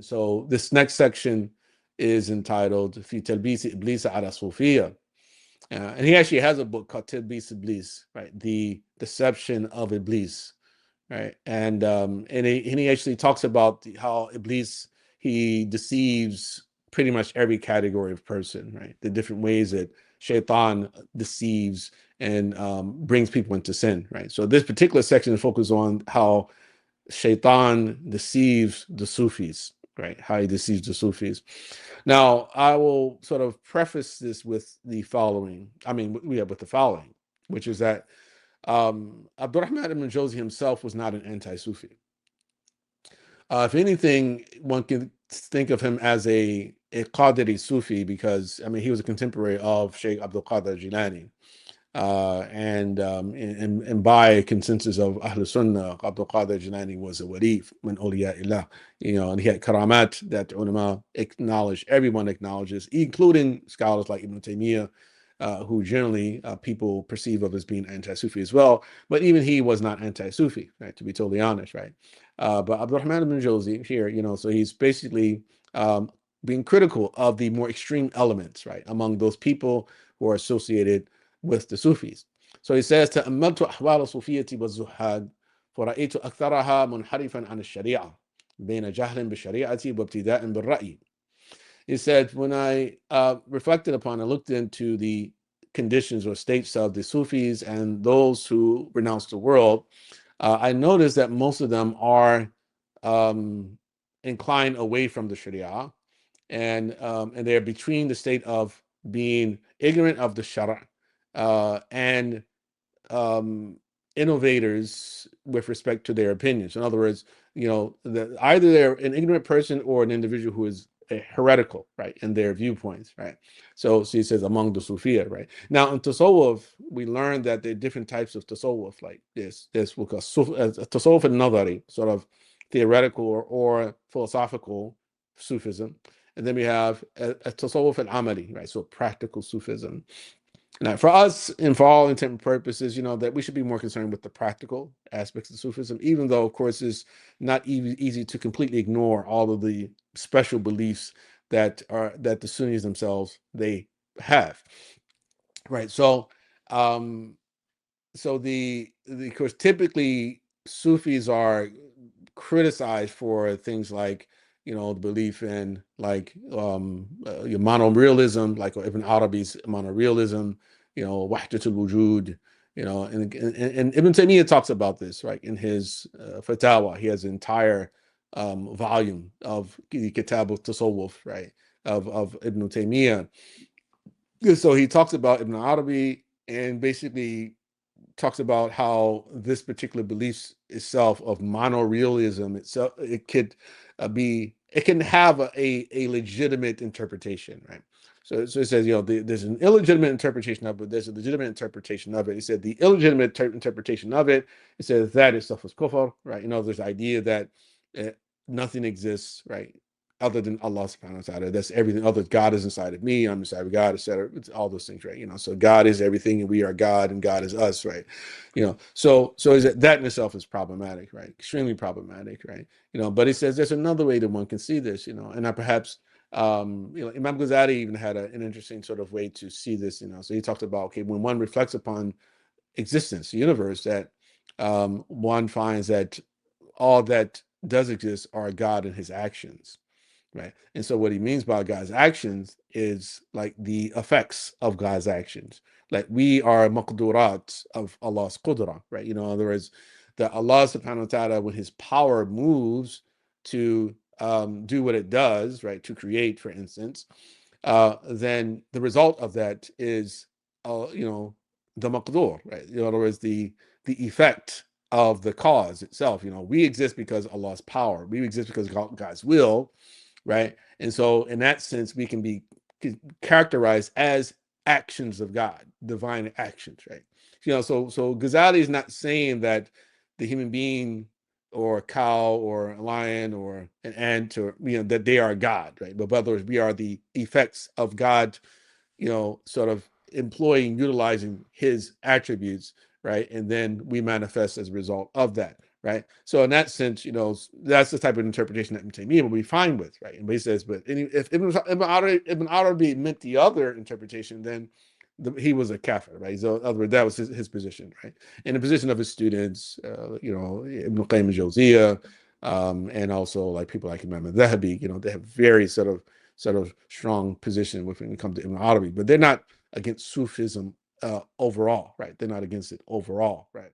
And so this next section is entitled "Fi Talbis Iblis ala Sufiyya," and he actually has a book called "Talbis Iblis," right? The deception of Iblis, right? And he actually talks about how Iblis, he deceives pretty much every category of person, right? The different ways that Shaitan deceives and brings people into sin, right? So this particular section focuses on how Shaitan deceives the Sufis, right? How he deceives the Sufis. Now, I will sort of preface this with the following. With the following, which is that Abd Al-Rahman ibn al-Jawzi himself was not an anti-Sufi. If anything, one can think of him as a Qadiri Sufi because, he was a contemporary of Sheikh Abdul Qadir Jilani. And by consensus of Ahl Sunnah, Abdul Qadir Jilani was a wali min awliya, and he had karamat that ulama acknowledge, everyone acknowledges, including scholars like Ibn Taymiyyah, who generally people perceive of as being anti-Sufi as well. But even he was not anti-Sufi, right? To be totally honest, right? But Abd Al-Rahman ibn Jawzi here, so he's basically being critical of the more extreme elements, right, among those people who are associated with the Sufis. So he says, تأملت أحوال الصوفية والزهاد فرأيت أكثرها منحرفا عن الشريعة بين جهل بالشريعة وابتداء بالرأي. He said, when I reflected upon and looked into the conditions or states of the Sufis and those who renounce the world, I noticed that most of them are inclined away from the Sharia, and they're between the state of being ignorant of the Shara and innovators with respect to their opinions. In other words, either they're an ignorant person or an individual who is heretical, right, in their viewpoints, right? So he says among the Sufiya, right? Now in Tasawwuf, we learned that there are different types of Tasawwuf, like this what called Tasawwuf al-Nadari, sort of theoretical or philosophical Sufism. And then we have a Tasawwuf al-Amali, right? So practical Sufism. Now, for us, and for all intent and purposes, that we should be more concerned with the practical aspects of Sufism, even though, of course, it's not easy to completely ignore all of the special beliefs that the Sunnis themselves they have, right? So, of course, typically Sufis are criticized for things like the belief in like your monorealism, like Ibn Arabi's monorealism, Wahdah al-Wujud, and Ibn Taymiyyah talks about this, right? In his Fatawa, he has an entire volume of the Kitab al-Tasawwuf, right? Of Ibn Taymiyyah. So he talks about Ibn Arabi and basically talks about how this particular belief itself of monorealism itself, it can have a legitimate interpretation, right? So it says, there's an illegitimate interpretation of it, there's a legitimate interpretation of it. He said the illegitimate interpretation of it, it says that itself is kufr, right? There's the idea that nothing exists, right, other than Allah subhanahu wa ta'ala. That's everything other. God is inside of me, I'm inside of God, etc. It's all those things, right? So God is everything and we are God and God is us, right? So is that in itself is problematic, right? Extremely problematic, right? But he says there's another way that one can see this, and I perhaps Imam Ghazali even had an interesting sort of way to see this, so he talked about, okay, when one reflects upon existence, the universe, that one finds that all that does exist are God and his actions. Right. And so what he means by God's actions is like the effects of God's actions. Like we are maqdurat of Allah's qudra, right? In other words, that Allah subhanahu wa ta'ala, when his power moves to do what it does, right, to create, for instance, then the result of that is, the maqdur, right? In other words, the effect of the cause itself. We exist because of Allah's power. We exist because of God's will, right? And so in that sense, we can be characterized as actions of God, divine actions, right? So Ghazali is not saying that the human being or a cow or a lion or an ant or that they are God, right? But others, we are the effects of God, sort of utilizing his attributes, right? And then we manifest as a result of that, right? So in that sense, that's the type of interpretation that Ibn Taymiyyah will be fine with, right? And he says, but if Ibn Arabi meant the other interpretation, then he was a kafir, right? So in other words, that was his position, right? And the position of his students, Ibn Qayyim al-Jawziyah, and also like people like Imam al-Dhahabi, they have very sort of strong position when it comes to Ibn Arabi, but they're not against Sufism overall, right? They're not against it overall, right?